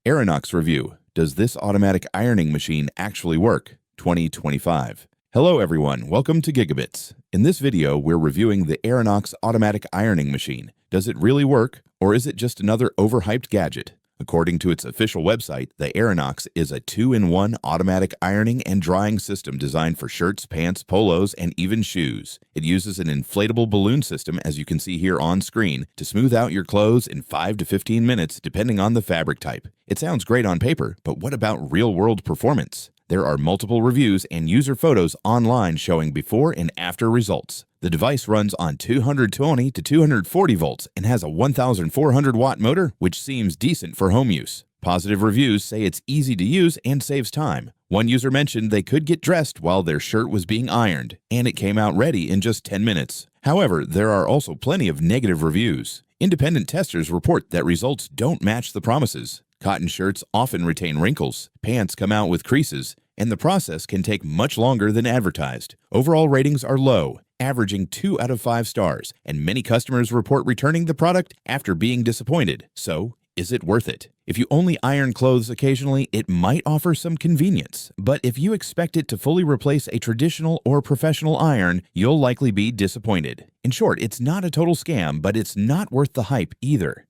Aironox review. Does this automatic ironing machine actually work? 2025. Hello everyone, welcome to GigaBits. In this video, we're reviewing the Aironox automatic ironing machine. Does it really work, or is it just another overhyped gadget? According to its official website, the Aironox is a 2-in-1 automatic ironing and drying system designed for shirts, pants, polos, and even shoes. It uses an inflatable balloon system, as you can see here on screen, to smooth out your clothes in 5 to 15 minutes depending on the fabric type. It sounds great on paper, but what about real-world performance? There are multiple reviews and user photos online showing before and after results. The device runs on 220 to 240 volts and has a 1,400 watt motor, which seems decent for home use. Positive reviews say it's easy to use and saves time. One user mentioned they could get dressed while their shirt was being ironed, and it came out ready in just 10 minutes. However, there are also plenty of negative reviews. Independent testers report that results don't match the promises. Cotton shirts often retain wrinkles, pants come out with creases, and the process can take much longer than advertised. Overall ratings are low, averaging 2 out of 5 stars, and many customers report returning the product after being disappointed. So, is it worth it? If you only iron clothes occasionally, it might offer some convenience. But if you expect it to fully replace a traditional or professional iron, you'll likely be disappointed. In short, it's not a total scam, but it's not worth the hype either.